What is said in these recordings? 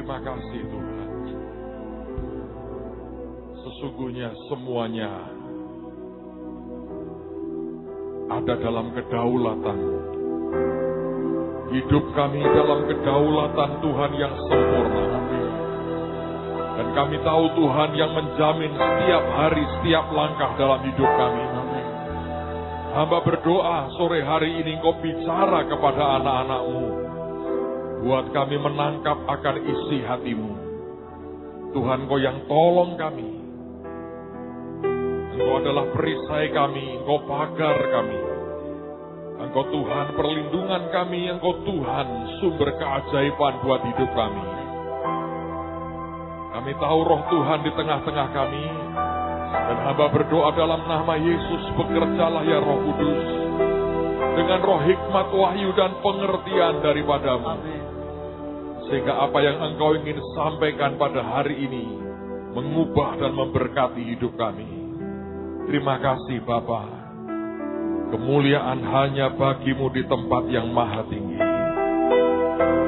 Terima kasih Tuhan. Sesungguhnya semuanya ada dalam kedaulatan-Mu. Hidup kami dalam kedaulatan Tuhan yang sempurna. Dan kami tahu Tuhan yang menjamin setiap hari, setiap langkah dalam hidup kami. Hamba berdoa sore hari ini Engkau bicara kepada anak-anak-Mu. Buat kami menangkap akan isi hati-Mu. Tuhan Engkau yang tolong kami. Engkau adalah perisai kami, Engkau pagar kami. Engkau Tuhan perlindungan kami, Engkau Tuhan sumber keajaiban buat hidup kami. Kami tahu roh Tuhan di tengah-tengah kami. Dan hamba berdoa dalam nama Yesus, bekerjalah ya Roh Kudus. Dengan roh hikmat, wahyu dan pengertian daripada-Mu. Sehingga apa yang Engkau ingin sampaikan pada hari ini mengubah dan memberkati hidup kami. Terima kasih Bapa. Kemuliaan hanya bagi-Mu di tempat yang maha tinggi.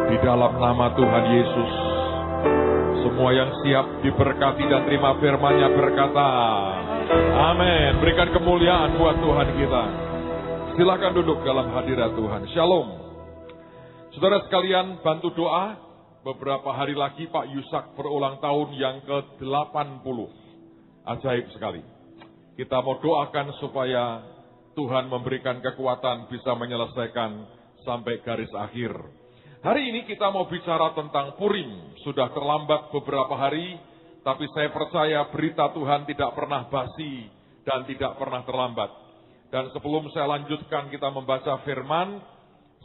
Di dalam nama Tuhan Yesus, semua yang siap diberkati dan terima firman-Nya berkata, amin. Berikan kemuliaan buat Tuhan kita. Silakan duduk dalam hadirat Tuhan. Shalom. Saudara sekalian, bantu doa. Beberapa hari lagi Pak Yusak berulang tahun yang ke-80. Ajaib sekali. Kita mau doakan supaya Tuhan memberikan kekuatan bisa menyelesaikan sampai garis akhir. Hari ini kita mau bicara tentang Purim. Sudah terlambat beberapa hari, tapi saya percaya berita Tuhan tidak pernah basi dan tidak pernah terlambat. Dan sebelum saya lanjutkan kita membaca firman,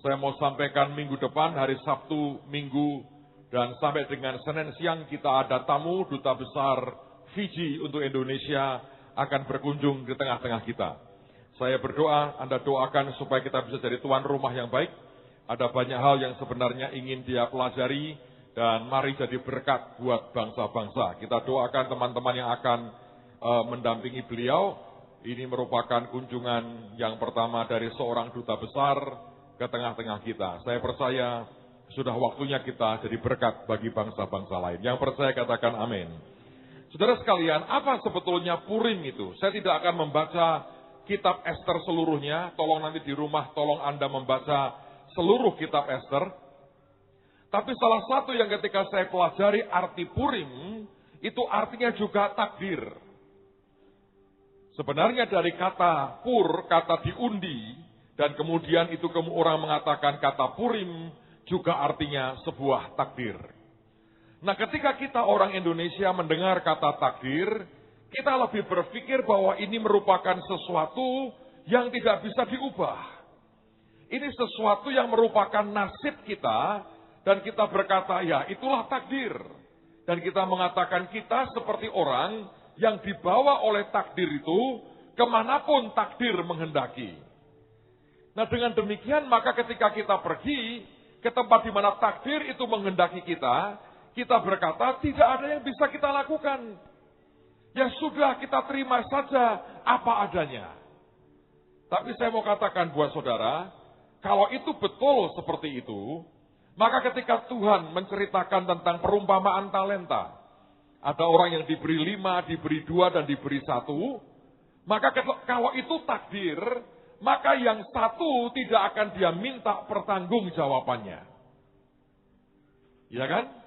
saya mau sampaikan minggu depan, hari Sabtu, Minggu, dan sampai dengan Senin siang kita ada tamu Duta Besar Fiji untuk Indonesia akan berkunjung di tengah-tengah kita. Saya berdoa, Anda doakan supaya kita bisa jadi tuan rumah yang baik. Ada banyak hal yang sebenarnya ingin dia pelajari dan mari jadi berkat buat bangsa-bangsa. Kita doakan teman-teman yang akan mendampingi beliau. Ini merupakan kunjungan yang pertama dari seorang duta besar ke tengah-tengah kita. Saya percaya sudah waktunya kita jadi berkat bagi bangsa-bangsa lain. Yang percaya katakan amin. Saudara sekalian, apa sebetulnya Purim itu? Saya tidak akan membaca kitab Ester seluruhnya. Tolong nanti di rumah, tolong Anda membaca seluruh kitab Ester. Tapi salah satu yang ketika saya pelajari arti Purim, itu artinya juga takdir. Sebenarnya dari kata pur, kata diundi, dan kemudian itu orang mengatakan kata Purim, juga artinya sebuah takdir. Nah ketika kita orang Indonesia mendengar kata takdir, kita lebih berpikir bahwa ini merupakan sesuatu yang tidak bisa diubah. Ini sesuatu yang merupakan nasib kita, dan kita berkata, ya itulah takdir. Dan kita mengatakan kita seperti orang yang dibawa oleh takdir itu, kemanapun takdir menghendaki. Nah dengan demikian, maka ketika kita pergi ke tempat di mana takdir itu menghendaki kita berkata, tidak ada yang bisa kita lakukan. Ya sudah, kita terima saja apa adanya. Tapi saya mau katakan buat saudara, kalau itu betul seperti itu, maka ketika Tuhan menceritakan tentang perumpamaan talenta, ada orang yang diberi 5, diberi 2, dan diberi 1, maka kalau itu takdir, maka yang satu tidak akan dia minta pertanggungjawabannya. Ya kan?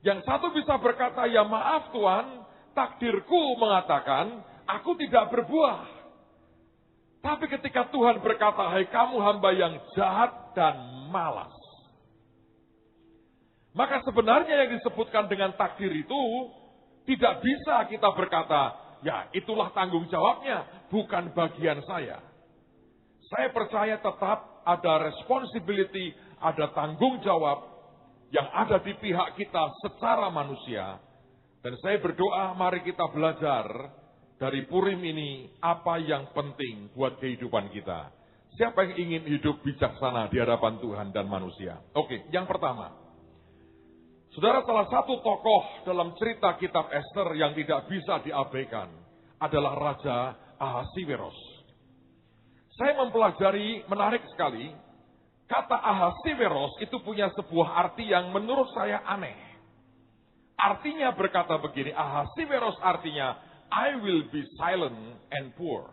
Yang satu bisa berkata, ya maaf Tuhan, takdirku mengatakan, aku tidak berbuah. Tapi ketika Tuhan berkata, hai kamu hamba yang jahat dan malas. Maka sebenarnya yang disebutkan dengan takdir itu, tidak bisa kita berkata, ya itulah tanggung jawabnya, bukan bagian saya. Saya percaya tetap ada responsibility, ada tanggung jawab yang ada di pihak kita secara manusia. Dan saya berdoa, mari kita belajar dari Purim ini apa yang penting buat kehidupan kita. Siapa yang ingin hidup bijaksana di hadapan Tuhan dan manusia? Oke, yang pertama. Saudara, salah satu tokoh dalam cerita kitab Ester yang tidak bisa diabaikan adalah Raja Ahasiweros. Saya mempelajari, menarik sekali, kata Ahasiweros itu punya sebuah arti yang menurut saya aneh. Artinya berkata begini, Ahasiweros artinya, I will be silent and poor.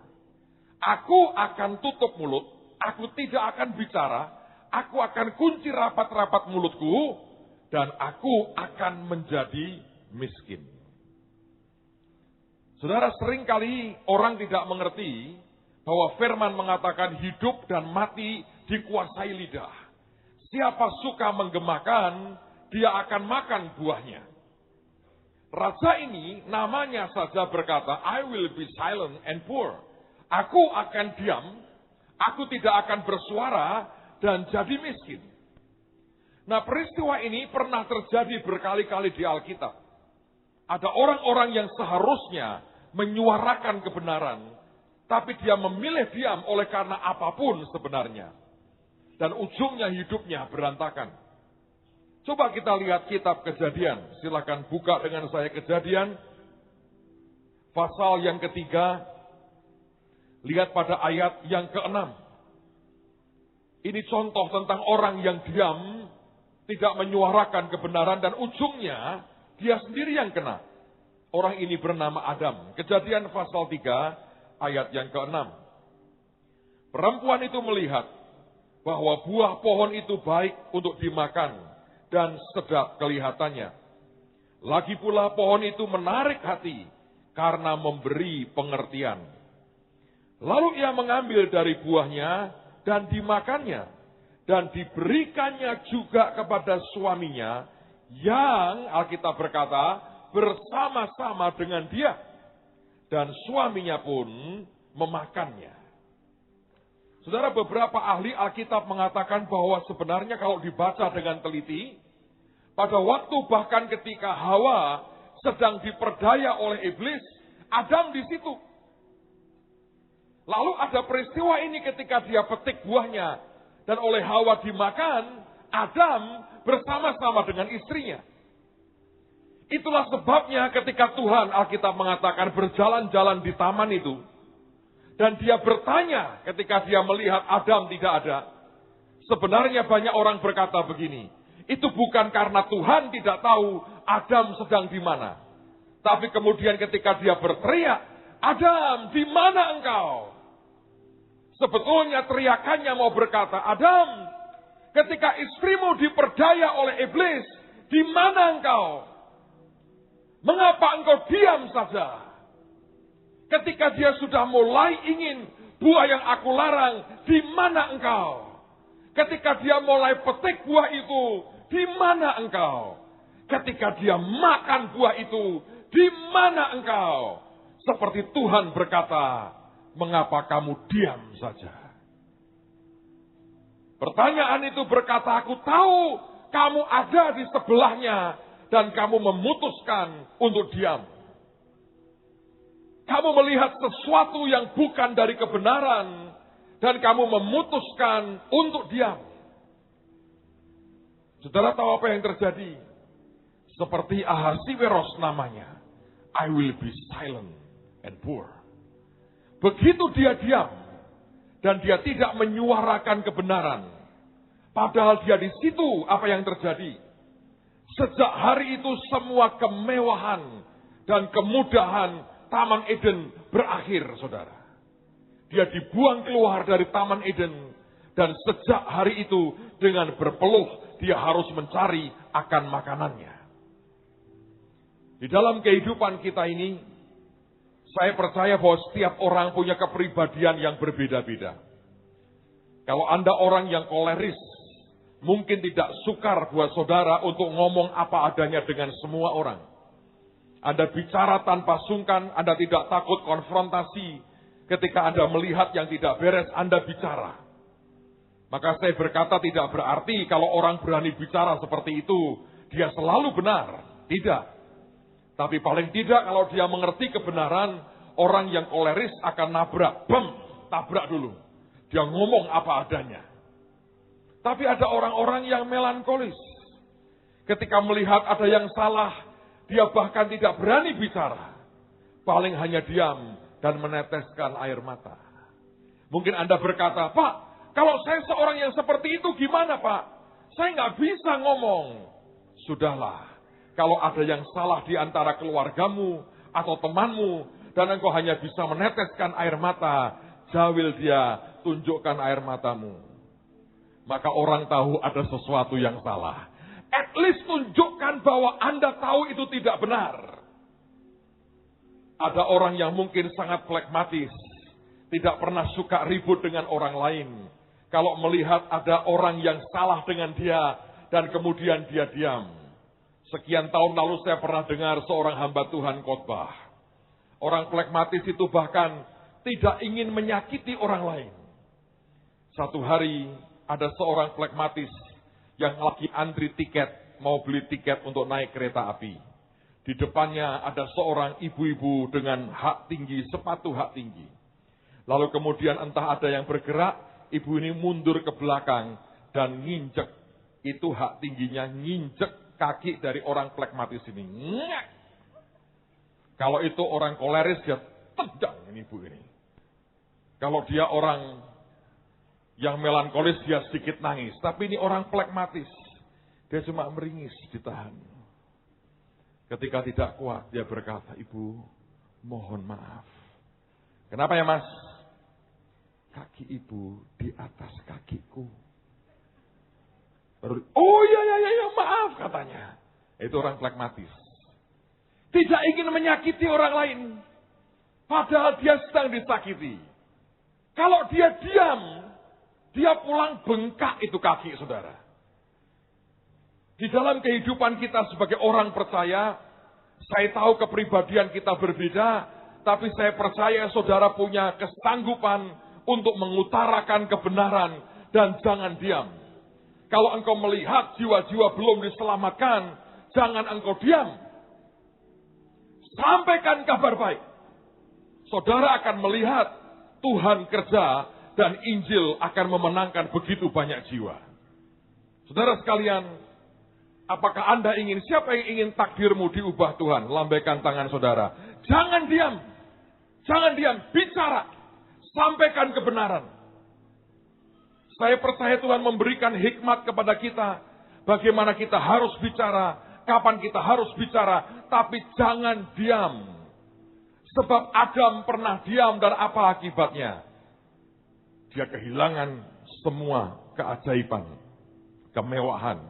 Aku akan tutup mulut, aku tidak akan bicara, aku akan kunci rapat-rapat mulutku, dan aku akan menjadi miskin. Saudara, seringkali orang tidak mengerti bahwa firman mengatakan hidup dan mati dikuasai lidah. Siapa suka menggemakan, dia akan makan buahnya. Raja ini namanya saja berkata, I will be silent and poor. Aku akan diam, aku tidak akan bersuara dan jadi miskin. Nah, peristiwa ini pernah terjadi berkali-kali di Alkitab. Ada orang-orang yang seharusnya menyuarakan kebenaran, tapi dia memilih diam oleh karena apapun sebenarnya. Dan ujungnya hidupnya berantakan. Coba kita lihat kitab Kejadian. Silakan buka dengan saya Kejadian. Pasal yang ketiga. Lihat pada ayat yang ke-6. Ini contoh tentang orang yang diam, tidak menyuarakan kebenaran, dan ujungnya dia sendiri yang kena. Orang ini bernama Adam. Kejadian pasal 3 ayat yang ke-6. Perempuan itu melihat bahwa buah pohon itu baik untuk dimakan dan sedap kelihatannya. Lagi pula pohon itu menarik hati karena memberi pengertian. Lalu ia mengambil dari buahnya dan dimakannya. Dan diberikannya juga kepada suaminya yang Alkitab berkata bersama-sama dengan dia. Dan suaminya pun memakannya. Saudara, beberapa ahli Alkitab mengatakan bahwa sebenarnya kalau dibaca dengan teliti, pada waktu bahkan ketika Hawa sedang diperdaya oleh iblis, Adam di situ. Lalu ada peristiwa ini ketika dia petik buahnya dan oleh Hawa dimakan, Adam bersama-sama dengan istrinya. Itulah sebabnya ketika Tuhan, Alkitab mengatakan, berjalan-jalan di taman itu, dan dia bertanya ketika dia melihat Adam tidak ada. Sebenarnya banyak orang berkata begini, itu bukan karena Tuhan tidak tahu Adam sedang di mana. Tapi kemudian ketika dia berteriak, Adam, di mana engkau? Sebetulnya teriakannya mau berkata, Adam, ketika istrimu diperdaya oleh iblis, di mana engkau? Mengapa engkau diam saja? Ketika dia sudah mulai ingin buah yang aku larang, di mana engkau? Ketika dia mulai petik buah itu, di mana engkau? Ketika dia makan buah itu, di mana engkau? Seperti Tuhan berkata, mengapa kamu diam saja? Pertanyaan itu berkata, aku tahu kamu ada di sebelahnya dan kamu memutuskan untuk diam. Kamu melihat sesuatu yang bukan dari kebenaran dan kamu memutuskan untuk diam. Saudara tahu apa yang terjadi? Seperti Ahasiweros namanya. I will be silent and poor. Begitu dia diam dan dia tidak menyuarakan kebenaran, padahal dia di situ, apa yang terjadi? Sejak hari itu semua kemewahan dan kemudahan Taman Eden berakhir, saudara. Dia dibuang keluar dari Taman Eden dan sejak hari itu dengan berpeluh dia harus mencari akan makanannya. Di dalam kehidupan kita ini, saya percaya bahwa setiap orang punya kepribadian yang berbeda-beda. Kalau Anda orang yang koleris, mungkin tidak sukar buat saudara untuk ngomong apa adanya dengan semua orang. Anda bicara tanpa sungkan, Anda tidak takut konfrontasi. Ketika Anda melihat yang tidak beres, Anda bicara. Maka saya berkata tidak berarti kalau orang berani bicara seperti itu, dia selalu benar. Tidak. Tapi paling tidak kalau dia mengerti kebenaran, orang yang koleris akan nabrak. Bam, tabrak dulu. Dia ngomong apa adanya. Tapi ada orang-orang yang melankolis. Ketika melihat ada yang salah, dia bahkan tidak berani bicara. Paling hanya diam dan meneteskan air mata. Mungkin Anda berkata, Pak, kalau saya seorang yang seperti itu gimana Pak? Saya nggak bisa ngomong. Sudahlah. Kalau ada yang salah di antara keluargamu atau temanmu, dan engkau hanya bisa meneteskan air mata, jawil dia, tunjukkan air matamu. Maka orang tahu ada sesuatu yang salah. At least tunjukkan bahwa Anda tahu itu tidak benar. Ada orang yang mungkin sangat flekmatis, tidak pernah suka ribut dengan orang lain. Kalau melihat ada orang yang salah dengan dia, dan kemudian dia diam. Sekian tahun lalu saya pernah dengar seorang hamba Tuhan khotbah. Orang flekmatis itu bahkan tidak ingin menyakiti orang lain. Satu hari ada seorang flekmatis yang lagi antri tiket, mau beli tiket untuk naik kereta api. Di depannya ada seorang ibu-ibu dengan hak tinggi, sepatu hak tinggi. Lalu kemudian entah ada yang bergerak, ibu ini mundur ke belakang dan nginjek. Itu hak tingginya, nginjek kaki dari orang flekmatis ini. Kalau itu orang koleris, dia tendang ini ibu ini. Kalau dia orang yang melankolis, dia sedikit nangis. Tapi ini orang flekmatis. Dia cuma meringis, ditahan. Ketika tidak kuat, dia berkata, "Ibu, mohon maaf." "Kenapa ya, Mas?" "Kaki ibu di atas kakiku." Baru, "Oh ya, maaf," katanya. Itu orang flekmatis. Tidak ingin menyakiti orang lain. Padahal dia sedang disakiti. Kalau dia diam, dia pulang bengkak itu kaki, saudara. Di dalam kehidupan kita sebagai orang percaya, saya tahu kepribadian kita berbeda, tapi saya percaya saudara punya kesanggupan untuk mengutarakan kebenaran dan jangan diam. Kalau engkau melihat jiwa-jiwa belum diselamatkan, jangan engkau diam. Sampaikan kabar baik. Saudara akan melihat Tuhan kerja dan Injil akan memenangkan begitu banyak jiwa. Saudara sekalian, apakah Anda ingin, siapa yang ingin takdirmu diubah Tuhan? Lambaikan tangan saudara. Jangan diam. Jangan diam. Bicara. Sampaikan kebenaran. Saya percaya Tuhan memberikan hikmat kepada kita. Bagaimana kita harus bicara. Kapan kita harus bicara. Tapi jangan diam. Sebab Adam pernah diam dan apa akibatnya? Dia kehilangan semua keajaiban, kemewahan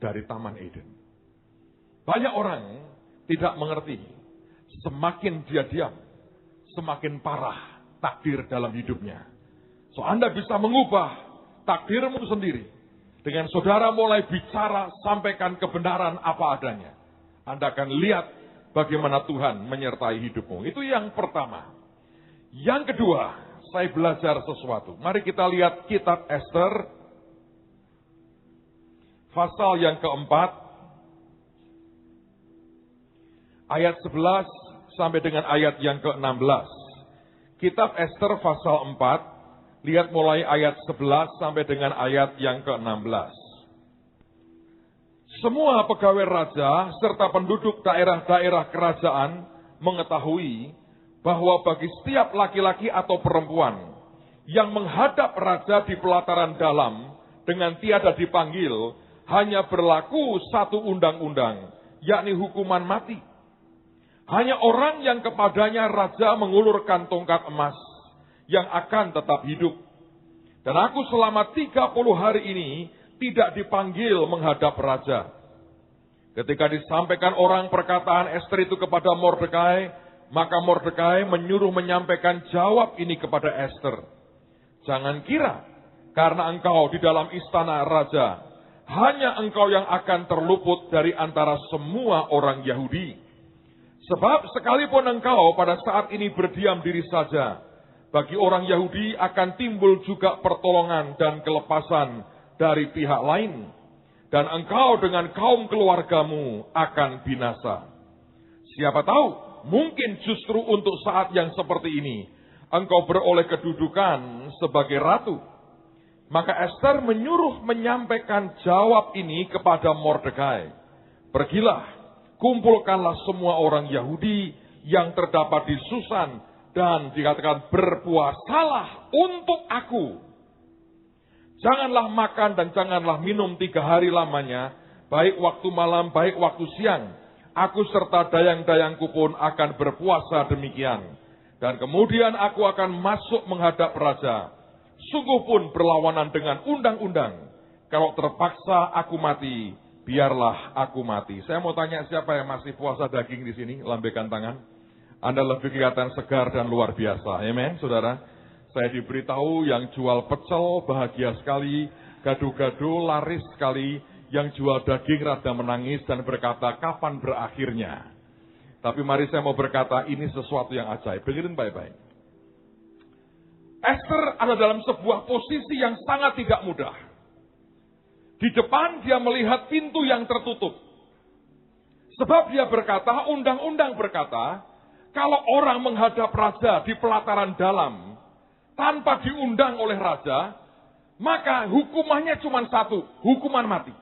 dari Taman Eden. Banyak orang tidak mengerti. Semakin dia diam, semakin parah takdir dalam hidupnya. So Anda bisa mengubah takdirmu sendiri. Dengan saudara mulai bicara, sampaikan kebenaran apa adanya. Anda akan lihat bagaimana Tuhan menyertai hidupmu. Itu yang pertama. Yang kedua, saya belajar sesuatu. Mari kita lihat kitab Ester. Pasal yang keempat. Ayat 11 sampai dengan ayat yang ke-16. Kitab Ester pasal 4. Lihat mulai ayat 11 sampai dengan ayat yang ke-16. Semua pegawai raja serta penduduk daerah-daerah kerajaan mengetahui bahwa bagi setiap laki-laki atau perempuan yang menghadap raja di pelataran dalam dengan tiada dipanggil, hanya berlaku satu undang-undang, yakni hukuman mati. Hanya orang yang kepadanya raja mengulurkan tongkat emas yang akan tetap hidup. Dan aku selama 30 hari ini tidak dipanggil menghadap raja. Ketika disampaikan orang perkataan Ester itu kepada Mordekai, maka Mordekai menyuruh menyampaikan jawab ini kepada Ester. Jangan kira karena engkau di dalam istana raja, hanya engkau yang akan terluput dari antara semua orang Yahudi. Sebab sekalipun engkau pada saat ini berdiam diri saja, bagi orang Yahudi akan timbul juga pertolongan dan kelepasan dari pihak lain. Dan engkau dengan kaum keluargamu akan binasa. Siapa tahu, mungkin justru untuk saat yang seperti ini, engkau beroleh kedudukan sebagai ratu. Maka Ester menyuruh menyampaikan jawab ini kepada Mordekai. Pergilah, kumpulkanlah semua orang Yahudi yang terdapat di Susan dan dikatakan berpuasalah untuk aku. Janganlah makan dan janganlah minum 3 hari lamanya, baik waktu malam, baik waktu siang. aku serta dayang-dayangku pun akan berpuasa demikian. Dan kemudian aku akan masuk menghadap raja. Sungguh pun berlawanan dengan undang-undang. Kalau terpaksa aku mati, biarlah aku mati. Saya mau tanya siapa yang masih puasa daging di sini? Lambaikan tangan. Anda lebih kelihatan segar dan luar biasa. Amen, saudara. Saya diberitahu yang jual pecel bahagia sekali. Gado-gado laris sekali. Yang jual daging rada menangis dan berkata, kapan berakhirnya? Tapi mari saya mau berkata, ini sesuatu yang ajaib. Dengerin baik-baik. Esther ada dalam sebuah posisi yang sangat tidak mudah. Di depan dia melihat pintu yang tertutup. Sebab dia berkata, undang-undang berkata, kalau orang menghadap raja di pelataran dalam, tanpa diundang oleh raja, maka hukumannya cuma satu, hukuman mati.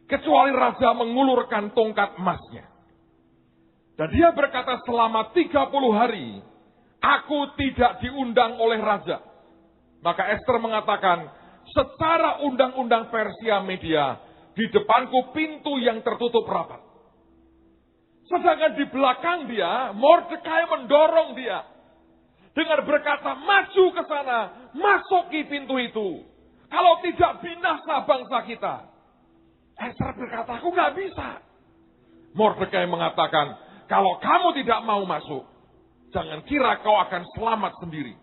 Kecuali raja mengulurkan tongkat emasnya. Dan dia berkata selama 30 hari, aku tidak diundang oleh raja. Maka Esther mengatakan, secara undang-undang Persia Media, di depanku pintu yang tertutup rapat. Sedangkan di belakang dia, Mordekai mendorong dia. Dengan berkata, maju ke sana, masuki pintu itu. Kalau tidak binasa bangsa kita. Esther berkata, aku gak bisa. Mordekai mengatakan, kalau kamu tidak mau masuk, jangan kira kau akan selamat sendiri.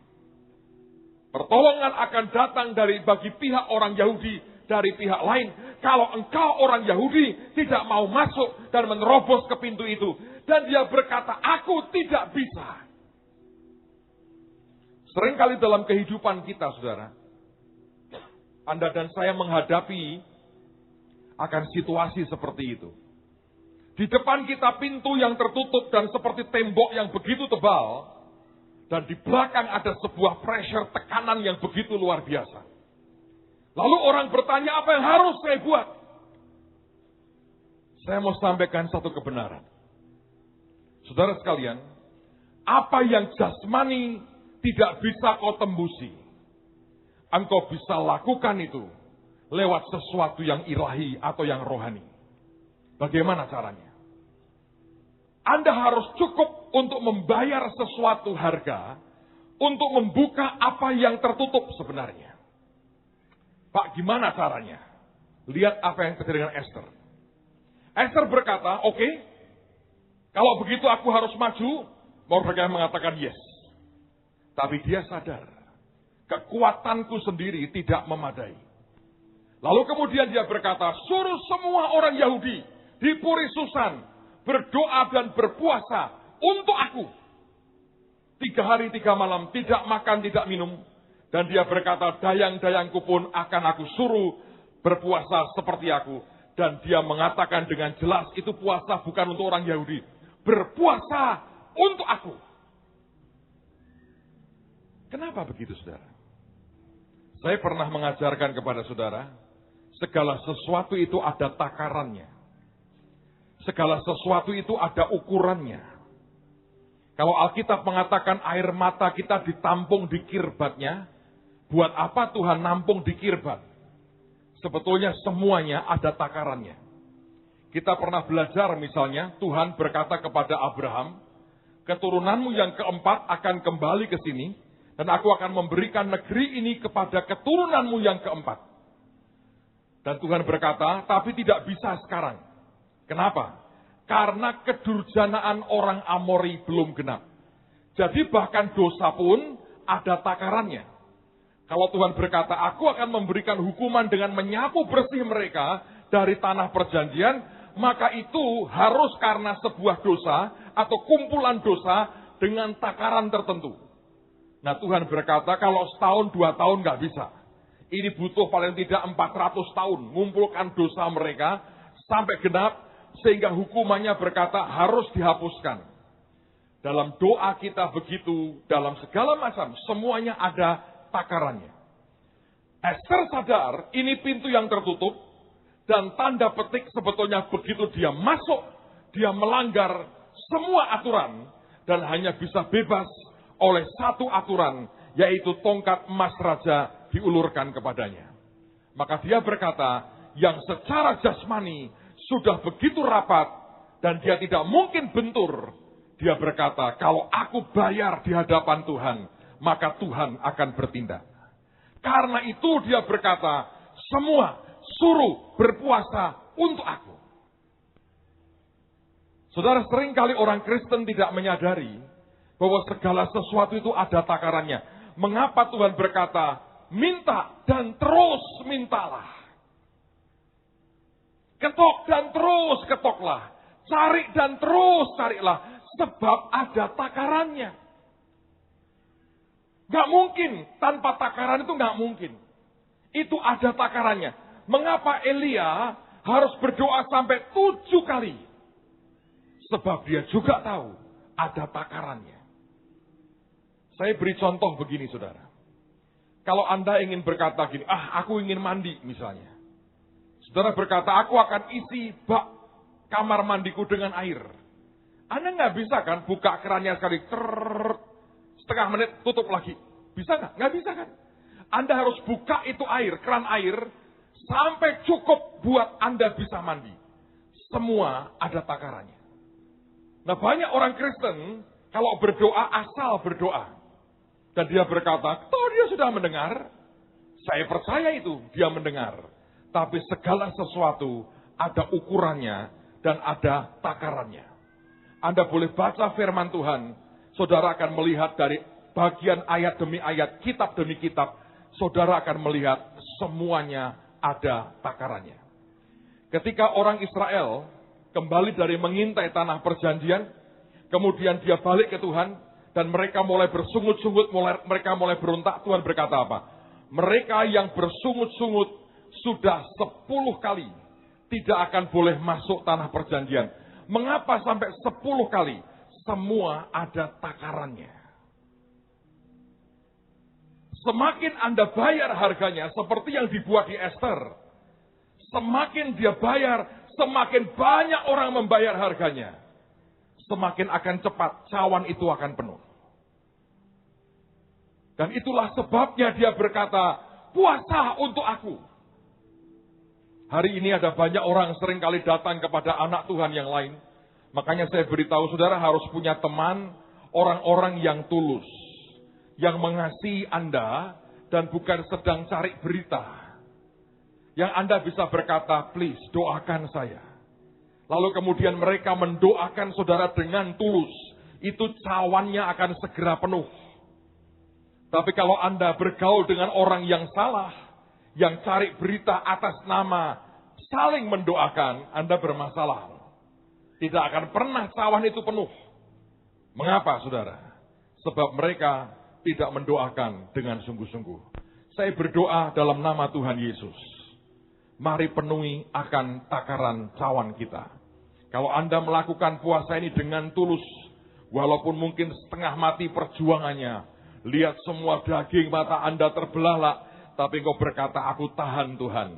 Pertolongan akan datang bagi pihak orang Yahudi dari pihak lain. Kalau engkau orang Yahudi tidak mau masuk dan menerobos ke pintu itu. Dan dia berkata, aku tidak bisa. Seringkali dalam kehidupan kita, saudara, Anda dan saya menghadapi akan situasi seperti itu. Di depan kita pintu yang tertutup dan seperti tembok yang begitu tebal. Dan di belakang ada sebuah pressure, tekanan yang begitu luar biasa. Lalu orang bertanya, apa yang harus saya buat? Saya mau sampaikan satu kebenaran. Saudara sekalian, apa yang jasmani tidak bisa kau tembusi, engkau bisa lakukan itu lewat sesuatu yang ilahi atau yang rohani. Bagaimana caranya? Anda harus cukup untuk membayar sesuatu harga untuk membuka apa yang tertutup sebenarnya. Pak, gimana caranya? Lihat apa yang terjadi dengan Esther. Esther berkata, oke, kalau begitu aku harus maju. Mordekai mengatakan yes. Tapi dia sadar, kekuatanku sendiri tidak memadai. Lalu kemudian dia berkata, suruh semua orang Yahudi di Puri Susan berdoa dan berpuasa untuk aku. 3 hari 3 malam, tidak makan, tidak minum. Dan dia berkata, dayang-dayangku pun akan aku suruh berpuasa seperti aku. Dan dia mengatakan dengan jelas, itu puasa bukan untuk orang Yahudi. Berpuasa untuk aku. Kenapa begitu, saudara? Saya pernah mengajarkan kepada saudara, segala sesuatu itu ada takarannya. Segala sesuatu itu ada ukurannya. Kalau Alkitab mengatakan air mata kita ditampung di kirbatnya, buat apa Tuhan nampung di kirbat? Sebetulnya semuanya ada takarannya. Kita pernah belajar misalnya, Tuhan berkata kepada Abraham, keturunanmu yang keempat akan kembali ke sini, dan aku akan memberikan negeri ini kepada keturunanmu yang keempat. Dan Tuhan berkata, tapi tidak bisa sekarang. Kenapa? Karena kedurjanaan orang Amori belum genap. Jadi bahkan dosa pun ada takarannya. Kalau Tuhan berkata, aku akan memberikan hukuman dengan menyapu bersih mereka dari tanah perjanjian, maka itu harus karena sebuah dosa atau kumpulan dosa dengan takaran tertentu. Nah Tuhan berkata, kalau setahun 2 tahun nggak bisa. Ini butuh paling tidak 400 tahun. Ngumpulkan dosa mereka sampai genap. Sehingga hukumannya berkata harus dihapuskan. Dalam doa kita begitu, dalam segala macam, semuanya ada takarannya. Esther sadar, ini pintu yang tertutup, dan tanda petik sebetulnya begitu dia masuk, dia melanggar semua aturan, dan hanya bisa bebas oleh satu aturan, yaitu tongkat emas raja diulurkan kepadanya. Maka dia berkata, yang secara jasmani sudah begitu rapat, dan dia tidak mungkin bentur. Dia berkata, kalau aku bayar di hadapan Tuhan, maka Tuhan akan bertindak. Karena itu dia berkata, semua suruh berpuasa untuk aku. Saudara, seringkali orang Kristen tidak menyadari bahwa segala sesuatu itu ada takarannya. Mengapa Tuhan berkata, minta dan terus mintalah. Ketok dan terus ketoklah. Cari dan terus carilah. Sebab ada takarannya. Gak mungkin, tanpa takaran itu gak mungkin. Itu ada takarannya. Mengapa Elia harus berdoa sampai 7 kali? Sebab dia juga tahu ada takarannya. Saya beri contoh begini, saudara. Kalau Anda ingin berkata gini, aku ingin mandi misalnya. Saudara berkata, aku akan isi bak kamar mandiku dengan air. Anda nggak bisa kan buka kerannya sekali, setengah menit tutup lagi. Bisa nggak? Nggak bisa kan? Anda harus buka itu air, keran air, sampai cukup buat Anda bisa mandi. Semua ada takarannya. Nah, banyak orang Kristen kalau berdoa asal berdoa. Dan dia berkata, toh dia sudah mendengar. Saya percaya itu, dia mendengar. Tapi segala sesuatu ada ukurannya dan ada takarannya. Anda boleh baca firman Tuhan, saudara akan melihat dari bagian ayat demi ayat, kitab demi kitab, saudara akan melihat semuanya ada takarannya. Ketika orang Israel kembali dari mengintai tanah perjanjian, kemudian dia balik ke Tuhan, dan mereka mulai bersungut-sungut, mereka mulai berontak. Tuhan berkata apa? Mereka yang bersungut-sungut sudah 10 kali tidak akan boleh masuk tanah perjanjian. Mengapa sampai 10 kali? Semua ada takarannya. Semakin Anda bayar harganya, seperti yang dibuat di Esther, semakin dia bayar, semakin banyak orang membayar harganya, semakin akan cepat cawan itu akan penuh. Dan itulah sebabnya dia berkata, puasa untuk aku. Hari ini ada banyak orang seringkali datang kepada anak Tuhan yang lain. Makanya saya beritahu saudara harus punya teman, orang-orang yang tulus, yang mengasihi Anda dan bukan sedang cari berita. Yang Anda bisa berkata, please doakan saya. Lalu kemudian mereka mendoakan saudara dengan tulus. Itu cawannya akan segera penuh. Tapi kalau Anda bergaul dengan orang yang salah, yang cari berita atas nama saling mendoakan, Anda bermasalah. Tidak akan pernah cawan itu penuh. Mengapa saudara? Sebab mereka tidak mendoakan dengan sungguh-sungguh. Saya berdoa dalam nama Tuhan Yesus. Mari penuhi akan takaran cawan kita. Kalau Anda melakukan puasa ini dengan tulus, walaupun mungkin setengah mati perjuangannya, lihat semua daging mata Anda terbelalak, tapi engkau berkata, aku tahan Tuhan,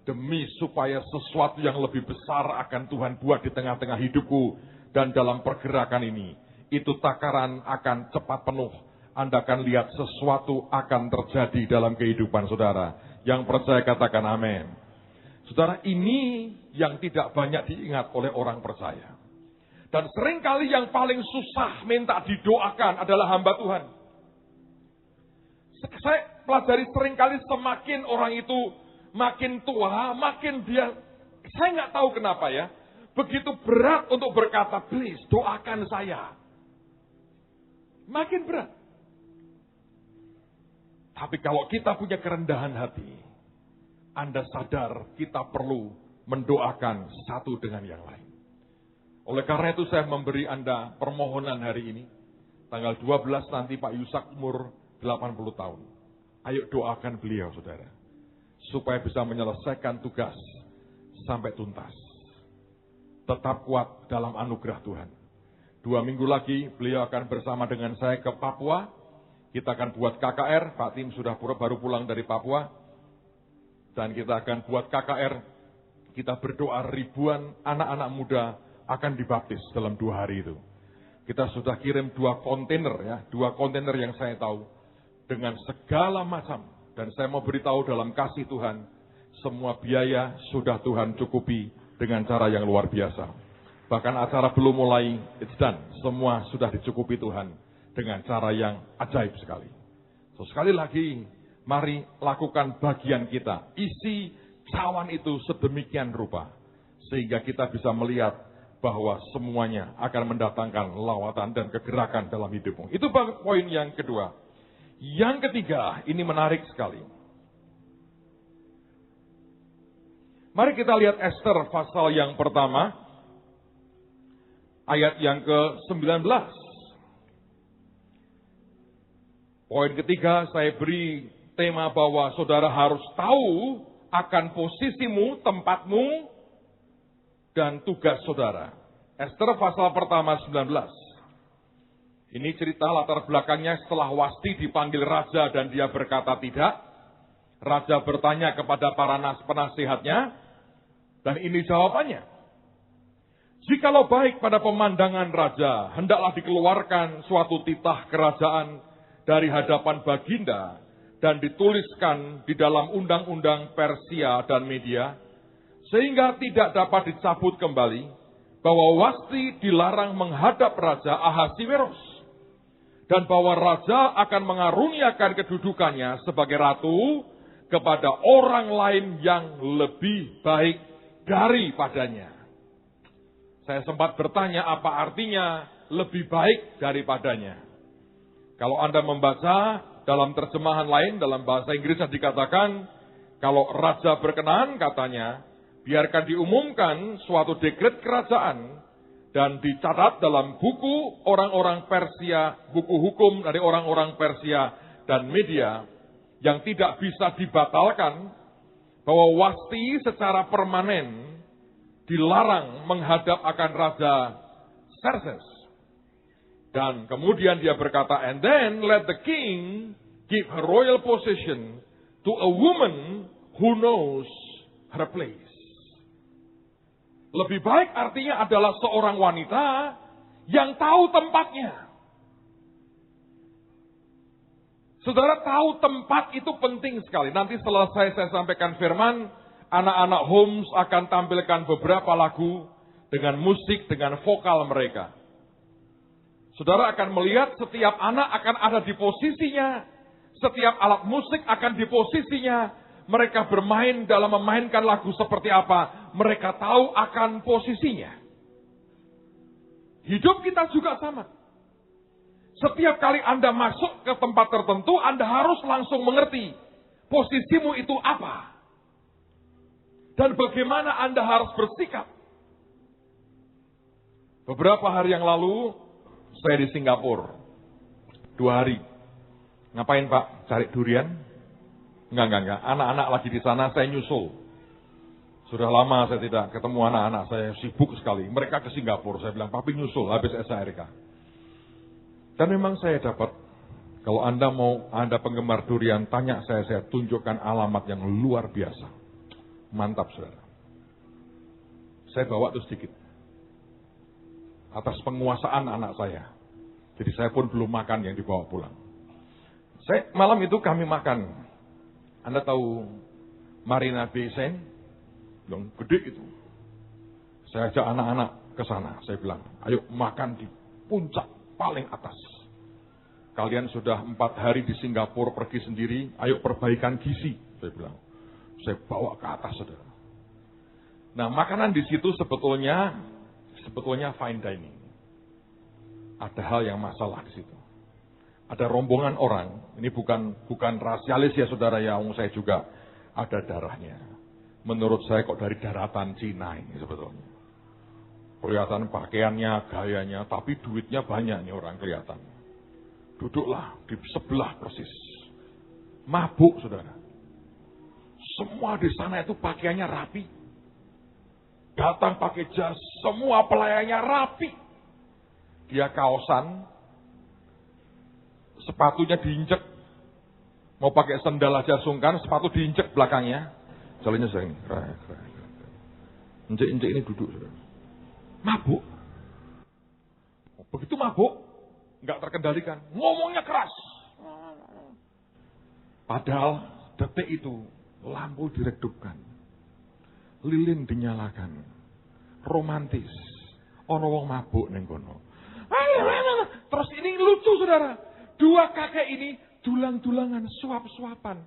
demi supaya sesuatu yang lebih besar akan Tuhan buat di tengah-tengah hidupku, dan dalam pergerakan ini, itu takaran akan cepat penuh. Anda akan lihat sesuatu akan terjadi dalam kehidupan saudara. Yang percaya katakan amin. Saudara, ini yang tidak banyak diingat oleh orang percaya. Dan seringkali yang paling susah minta didoakan adalah hamba Tuhan. Saya pelajari seringkali semakin orang itu makin tua, makin dia, saya nggak tahu kenapa ya, begitu berat untuk berkata, please doakan saya. Makin berat. Tapi kalau kita punya kerendahan hati, Anda sadar kita perlu mendoakan satu dengan yang lain. Oleh karena itu saya memberi Anda permohonan hari ini. Tanggal 12 nanti Pak Yusak umur 80 tahun. Ayo doakan beliau saudara. Supaya bisa menyelesaikan tugas sampai tuntas. Tetap kuat dalam anugerah Tuhan. 2 minggu lagi beliau akan bersama dengan saya ke Papua. Kita akan buat KKR. Pak Tim sudah baru pulang dari Papua. Dan kita akan buat KKR. Kita berdoa ribuan anak-anak muda akan dibaptis dalam 2 hari itu. Kita sudah kirim 2 kontainer ya. 2 kontainer yang saya tahu. Dengan segala macam. Dan saya mau beritahu dalam kasih Tuhan. Semua biaya sudah Tuhan cukupi dengan cara yang luar biasa. Bahkan acara belum mulai, it's done. Semua sudah dicukupi Tuhan dengan cara yang ajaib sekali. So, sekali lagi, mari lakukan bagian kita. Isi cawan itu sedemikian rupa. Sehingga kita bisa melihat bahwa semuanya akan mendatangkan lawatan dan kegerakan dalam hidupmu. Itu poin yang kedua. Yang ketiga, ini menarik sekali. Mari kita lihat Esther pasal yang pertama. Ayat yang ke-19. Poin ketiga saya beri tema bahwa saudara harus tahu akan posisimu, tempatmu, dan tugas saudara. Esther pasal pertama 19. Ini cerita latar belakangnya setelah Wasti dipanggil raja dan dia berkata tidak. Raja bertanya kepada para penasihatnya dan ini jawabannya. Jikalau baik pada pemandangan raja, hendaklah dikeluarkan suatu titah kerajaan dari hadapan baginda dan dituliskan di dalam undang-undang Persia dan Media, sehingga tidak dapat dicabut kembali, bahwa Wasti dilarang menghadap Raja Ahasiweros, dan bahwa Raja akan mengaruniakan kedudukannya sebagai ratu kepada orang lain yang lebih baik daripadanya. Saya sempat bertanya apa artinya lebih baik daripadanya. Kalau Anda membaca dalam terjemahan lain, dalam bahasa Inggrisnya dikatakan, kalau raja berkenan katanya, biarkan diumumkan suatu dekret kerajaan dan dicatat dalam buku orang-orang Persia, buku hukum dari orang-orang Persia dan Media yang tidak bisa dibatalkan, bahwa Wasti secara permanen dilarang menghadap akan Raja Xerxes. Dan kemudian dia berkata, and then let the king give her royal position to a woman who knows her place. Lebih baik artinya adalah seorang wanita yang tahu tempatnya. Saudara tahu tempat itu penting sekali. Nanti selesai saya sampaikan firman, anak-anak Homes akan tampilkan beberapa lagu dengan musik, dengan vokal mereka. Saudara akan melihat setiap anak akan ada di posisinya. Setiap alat musik akan di posisinya. Mereka bermain dalam memainkan lagu seperti apa. Mereka tahu akan posisinya. Hidup kita juga sama. Setiap kali Anda masuk ke tempat tertentu, Anda harus langsung mengerti posisimu itu apa. Dan bagaimana Anda harus bersikap. Beberapa hari yang lalu, saya di Singapura. 2 hari. Ngapain Pak? Cari durian? Enggak. Anak-anak lagi di sana, saya nyusul. Sudah lama saya tidak ketemu anak-anak, saya sibuk sekali. Mereka ke Singapura, saya bilang, Papi nyusul habis SARK. Dan memang saya dapat, kalau Anda penggemar durian, tanya saya tunjukkan alamat yang luar biasa. Mantap saudara. Saya bawa itu sedikit. Atas penguasaan anak saya. Jadi saya pun belum makan yang dibawa pulang. Malam itu kami makan. Anda tahu Marina Bay Sands? Yang gede itu. Saya ajak anak-anak ke sana. Saya bilang, ayo makan di puncak paling atas. Kalian sudah 4 hari di Singapura pergi sendiri, ayo perbaikan gizi. Saya bilang. Saya bawa ke atas, saudara. Nah, makanan di situ sebetulnya fine dining. Ada hal yang masalah di situ. Ada rombongan orang, ini bukan rasialis ya saudara ya, saya juga ada darahnya. Menurut saya kok dari daratan Cina ini sebetulnya. Kelihatan pakaiannya, gayanya, tapi duitnya banyak nih orang kelihatan. Duduklah di sebelah persis. Mabuk saudara. Semua di sana itu pakaiannya rapi. Datang pakai jas, semua pelayannya rapi. Dia kaosan, sepatunya diinjek. Mau pakai sendal aja sungkan, sepatu diinjek belakangnya. Jalannya saya ini. Injek-injek ini duduk. Mabuk. Begitu mabuk, nggak terkendalikan. Ngomongnya keras. Padahal detik itu, lampu diredupkan. Lilin dinyalakan. Romantis. Ono wong mabuk ning kono. Terus ini lucu saudara. Dua kakek ini dulang-dulangan, suap-suapan.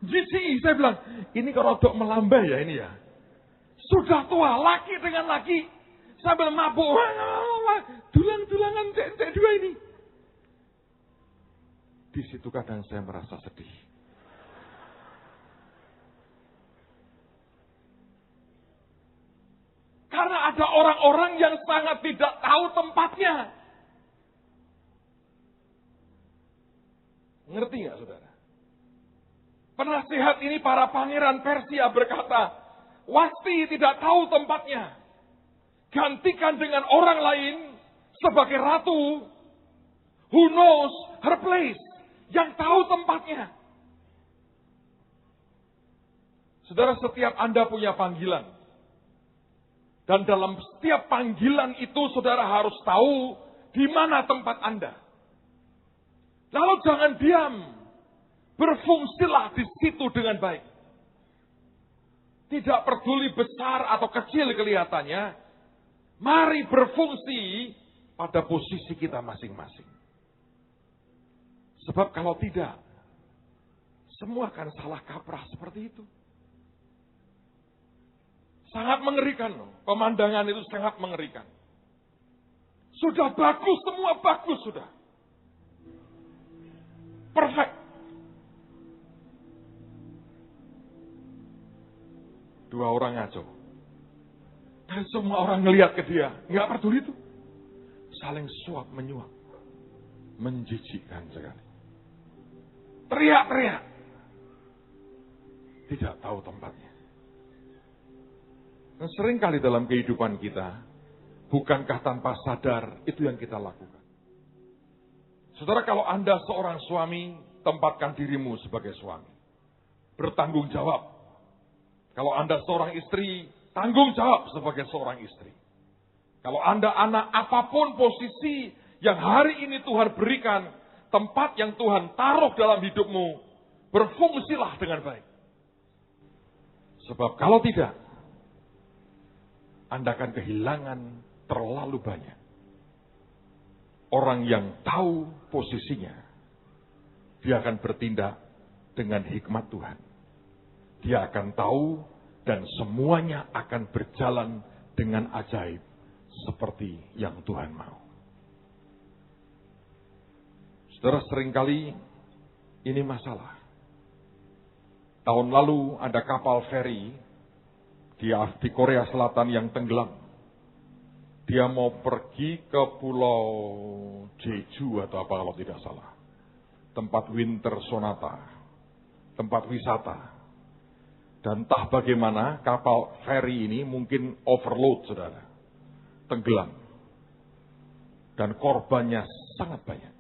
Jisi, saya bilang, ini kalau rodok melambai ya ini ya. Sudah tua, laki dengan laki. Sambil mabuk. Dulang-dulangan cek dua ini. Di situ kadang saya merasa sedih. Karena ada orang-orang yang sangat tidak tahu tempatnya. Ngerti nggak saudara? Penasihat ini para pangeran Persia berkata, Wasti tidak tahu tempatnya. Gantikan dengan orang lain sebagai ratu. Who knows her place? Yang tahu tempatnya. Saudara, setiap Anda punya panggilan. Dan dalam setiap panggilan itu saudara harus tahu di mana tempat Anda. Lalu jangan diam. Berfungsilah di situ dengan baik. Tidak peduli besar atau kecil kelihatannya. Mari berfungsi pada posisi kita masing-masing. Sebab kalau tidak, semua akan salah kaprah seperti itu. Sangat mengerikan loh. Pemandangan itu sangat mengerikan. Sudah bagus, semua bagus sudah. Perfect. Dua orang ngaco. Dan semua orang ngelihat ke dia. Nggak peduli itu. Saling suap menyuap. Menjijikkan sekali. Teriak-teriak. Tidak tahu tempatnya. Dan seringkali dalam kehidupan kita, bukankah tanpa sadar itu yang kita lakukan. Saudara, kalau Anda seorang suami, tempatkan dirimu sebagai suami. Bertanggung jawab. Kalau Anda seorang istri, tanggung jawab sebagai seorang istri. Kalau Anda anak, apapun posisi yang hari ini Tuhan berikan, tempat yang Tuhan taruh dalam hidupmu, berfungsilah dengan baik. Sebab kalau tidak, Anda akan kehilangan terlalu banyak. Orang yang tahu posisinya, dia akan bertindak dengan hikmat Tuhan. Dia akan tahu dan semuanya akan berjalan dengan ajaib seperti yang Tuhan mau. Saudara, seringkali ini masalah. Tahun lalu ada kapal feri di Korea Selatan yang tenggelam. Dia mau pergi ke pulau Jeju atau apa kalau tidak salah. Tempat winter sonata. Tempat wisata. Dan entah bagaimana kapal feri ini mungkin overload saudara. Tenggelam. Dan korbannya sangat banyak.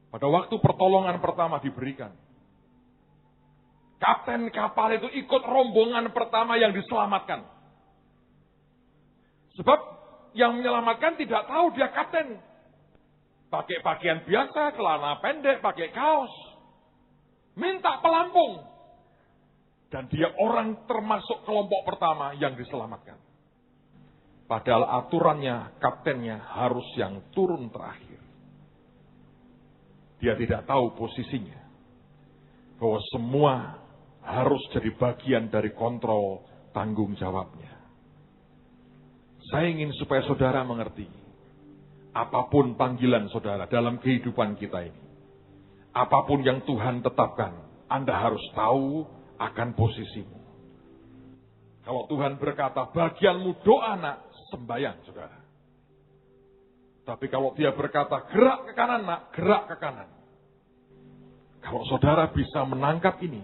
Pada waktu pertolongan pertama diberikan. Kapten kapal itu ikut rombongan pertama yang diselamatkan. Sebab yang menyelamatkan tidak tahu dia kapten. Pakai pakaian biasa, celana pendek, pakai kaos. Minta pelampung. Dan dia orang termasuk kelompok pertama yang diselamatkan. Padahal aturannya, kaptennya harus yang turun terakhir. Dia tidak tahu posisinya. Bahwa semua harus jadi bagian dari kontrol tanggung jawabnya. Saya ingin supaya saudara mengerti. Apapun panggilan saudara dalam kehidupan kita ini. Apapun yang Tuhan tetapkan. Anda harus tahu akan posisimu. Kalau Tuhan berkata bagianmu doa nak, sembahyang saudara. Tapi kalau dia berkata gerak ke kanan nak, gerak ke kanan. Kalau saudara bisa menangkap ini.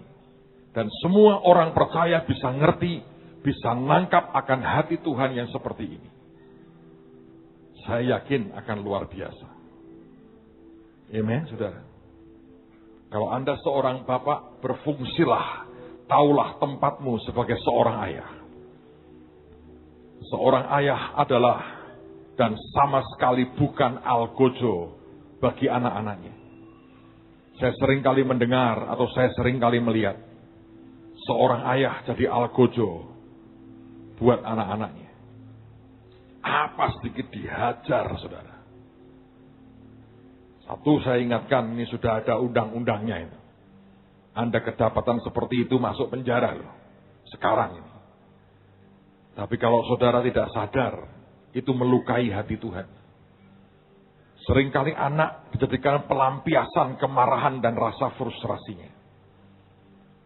Dan semua orang percaya bisa ngerti, bisa nangkap akan hati Tuhan yang seperti ini. Saya yakin akan luar biasa. Amen, saudara. Kalau Anda seorang bapak, berfungsilah. Taulah tempatmu sebagai seorang ayah. Seorang ayah adalah dan sama sekali bukan algojo bagi anak-anaknya. Saya seringkali mendengar atau saya seringkali melihat seorang ayah jadi algojo buat anak-anaknya. Apa sedikit dihajar, saudara. Satu saya ingatkan, ini sudah ada undang-undangnya itu. Anda kedapatan seperti itu masuk penjara loh. Sekarang ini. Tapi kalau saudara tidak sadar, itu melukai hati Tuhan. Seringkali anak dijadikan pelampiasan kemarahan dan rasa frustrasinya.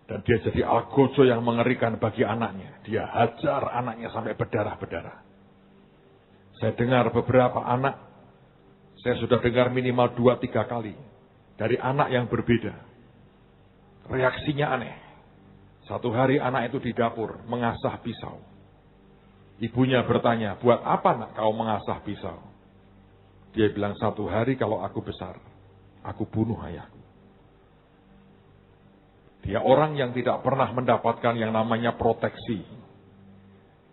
Dan dia jadi algojo yang mengerikan bagi anaknya. Dia hajar anaknya sampai berdarah-berdarah. Saya dengar beberapa anak, saya sudah dengar minimal 2-3 kali. Dari anak yang berbeda. Reaksinya aneh. Satu hari anak itu di dapur mengasah pisau. Ibunya bertanya, buat apa nak kau mengasah pisau? Dia bilang, satu hari kalau aku besar, aku bunuh ayahku. Dia orang yang tidak pernah mendapatkan yang namanya proteksi.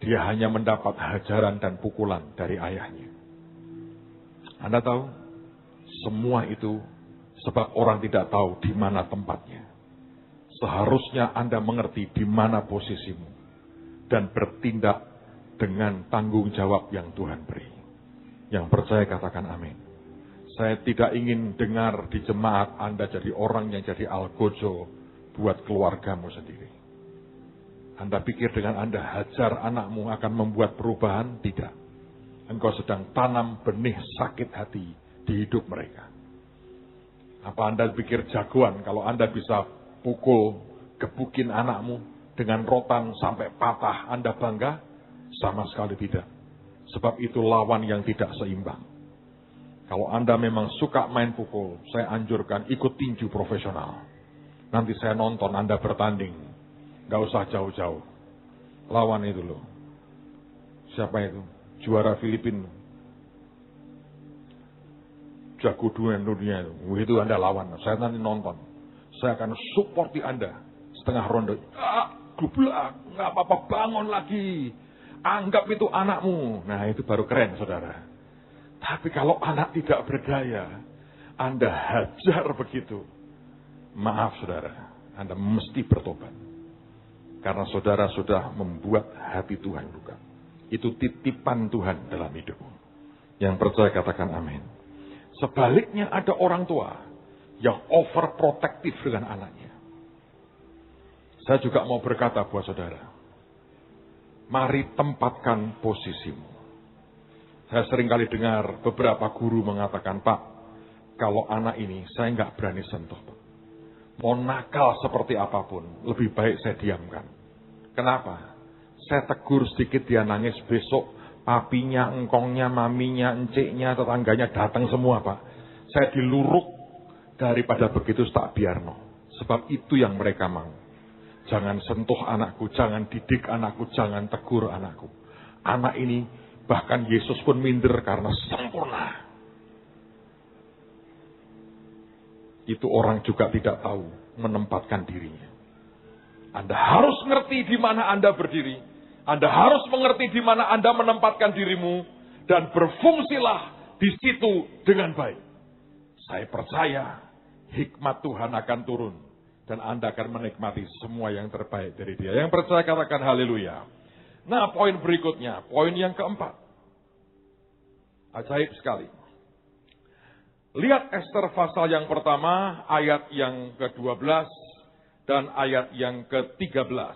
Dia hanya mendapat hajaran dan pukulan dari ayahnya. Anda tahu, semua itu sebab orang tidak tahu di mana tempatnya. Seharusnya Anda mengerti di mana posisimu dan bertindak dengan tanggung jawab yang Tuhan beri. Yang percaya katakan amin. Saya tidak ingin dengar di jemaat Anda jadi orang yang jadi algojo buat keluargamu sendiri. Anda pikir dengan Anda hajar anakmu akan membuat perubahan? Tidak. Engkau sedang tanam benih sakit hati di hidup mereka. Apa Anda pikir jagoan kalau Anda bisa pukul, gebukin anakmu dengan rotan sampai patah, Anda bangga? Sama sekali tidak. Sebab itu lawan yang tidak seimbang. Kalau Anda memang suka main pukul, saya anjurkan ikut tinju profesional. Nanti saya nonton Anda bertanding. Gak usah jauh-jauh. Lawan itu loh. Siapa itu? Juara Filipina. Jago dunia itu. Itu Anda lawan. Saya nanti nonton. Saya akan supporti Anda. Setengah ronde. Gublak. Gak apa-apa, bangun lagi. Anggap itu anakmu. Nah itu baru keren, saudara. Tapi kalau anak tidak berdaya, Anda hajar begitu. Maaf saudara, Anda mesti bertobat. Karena saudara sudah membuat hati Tuhan luka. Itu titipan Tuhan dalam hidupmu. Yang percaya katakan amin. Sebaliknya ada orang tua yang overprotective dengan anaknya. Saya juga mau berkata buat saudara, mari tempatkan posisimu. Saya sering kali dengar beberapa guru mengatakan, Pak, kalau anak ini saya nggak berani sentuh, Pak. Mau nakal seperti apapun, lebih baik saya diamkan. Kenapa? Saya tegur sedikit dia nangis, besok papinya, engkongnya, maminya, enciknya, tetangganya datang semua, Pak. Saya diluruk daripada begitu tak biarno. Sebab itu yang mereka mau. Jangan sentuh anakku, jangan didik anakku, jangan tegur anakku. Anak ini bahkan Yesus pun minder karena sempurna. Itu orang juga tidak tahu menempatkan dirinya. Anda harus ngerti di mana Anda berdiri. Anda harus mengerti di mana Anda menempatkan dirimu. Dan berfungsilah di situ dengan baik. Saya percaya hikmat Tuhan akan turun. Dan Anda akan menikmati semua yang terbaik dari Dia. Yang percaya katakan haleluya. Nah, poin berikutnya. Poin yang keempat. Ajaib sekali. Lihat Ester pasal yang pertama, ayat yang ke-12 dan ayat yang ke-13.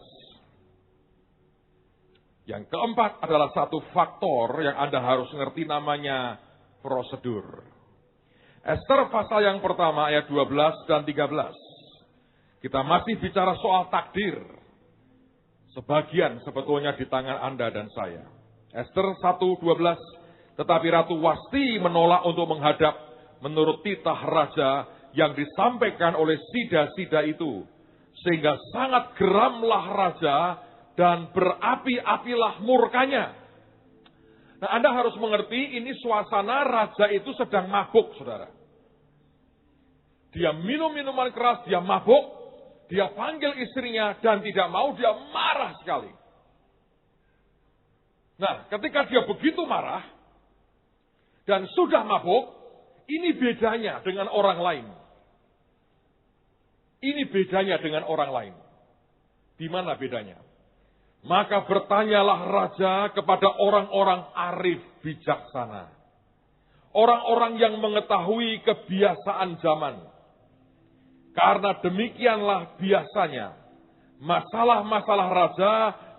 Yang keempat adalah satu faktor yang Anda harus ngerti namanya prosedur. Ester pasal yang pertama ayat 12 dan 13. Kita masih bicara soal takdir. Sebagian sebetulnya di tangan Anda dan saya. Ester 1:12. Tetapi Ratu Wasti menolak untuk menghadap menurut titah raja yang disampaikan oleh sida-sida itu. Sehingga sangat geramlah raja dan berapi-apilah murkanya. Nah, Anda harus mengerti ini suasana raja itu sedang mabuk, saudara. Dia minum minuman keras, dia mabuk, dia panggil istrinya dan tidak mau, dia marah sekali. Nah, ketika dia begitu marah dan sudah mabuk, ini bedanya dengan orang lain. Ini bedanya dengan orang lain. Di mana bedanya? Maka bertanyalah raja kepada orang-orang arif bijaksana. Orang-orang yang mengetahui kebiasaan zaman. Karena demikianlah biasanya masalah-masalah raja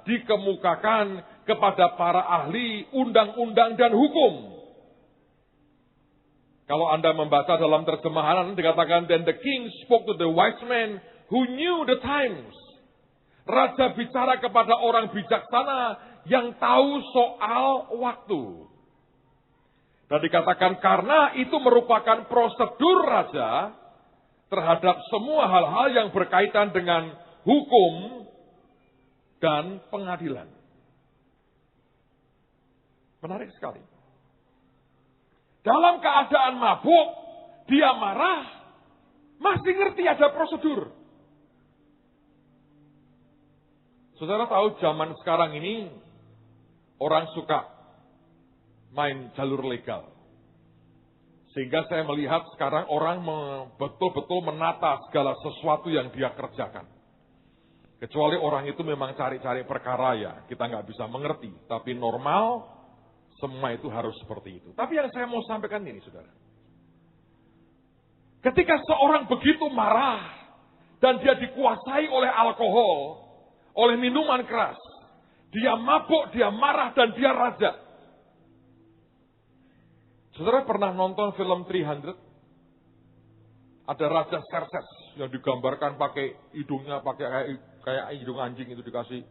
dikemukakan kepada para ahli undang-undang dan hukum. Kalau Anda membaca dalam terjemahan dikatakan, then the king spoke to the wise men who knew the times. Raja bicara kepada orang bijaksana yang tahu soal waktu. Dan dikatakan karena itu merupakan prosedur raja terhadap semua hal-hal yang berkaitan dengan hukum dan pengadilan. Menarik sekali. Dalam keadaan mabuk, dia marah, masih ngerti ada prosedur. Saudara tahu zaman sekarang ini orang suka main jalur legal. Sehingga saya melihat sekarang orang betul-betul menata segala sesuatu yang dia kerjakan. Kecuali orang itu memang cari-cari perkara ya, kita nggak bisa mengerti. Tapi normal, semua itu harus seperti itu. Tapi yang saya mau sampaikan ini, saudara. Ketika seorang begitu marah, dan dia dikuasai oleh alkohol, oleh minuman keras, dia mabuk, dia marah, dan dia raja. Saudara pernah nonton film 300? Ada Raja Xerxes yang digambarkan pakai hidungnya, pakai kayak hidung anjing itu dikasih.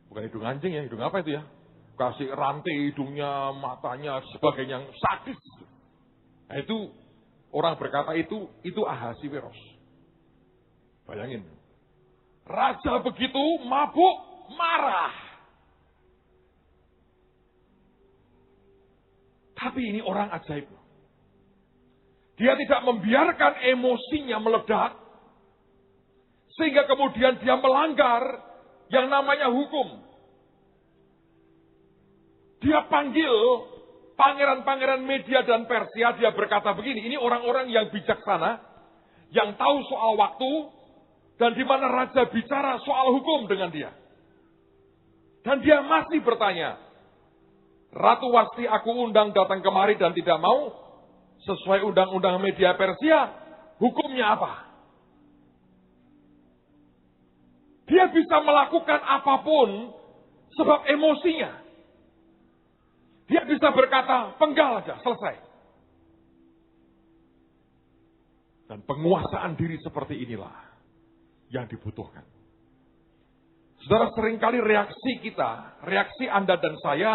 Bukan hidung anjing ya, hidung apa itu ya? Kasih rantai hidungnya, matanya, sebagainya yang sadis. Nah itu, orang berkata itu Ahasiweros. Bayangin. Raja begitu, mabuk, marah. Tapi ini orang ajaib. Dia tidak membiarkan emosinya meledak. Sehingga kemudian dia melanggar yang namanya hukum. Dia panggil pangeran-pangeran Media dan Persia. Dia berkata begini, ini orang-orang yang bijaksana. Yang tahu soal waktu. Dan di mana raja bicara soal hukum dengan dia. Dan dia masih bertanya, Ratu Wasti aku undang datang kemari dan tidak mau. Sesuai undang-undang Media Persia, hukumnya apa? Dia bisa melakukan apapun sebab emosinya. Dia bisa berkata, penggal aja, selesai. Dan penguasaan diri seperti inilah yang dibutuhkan. Saudara, seringkali reaksi kita, reaksi Anda dan saya,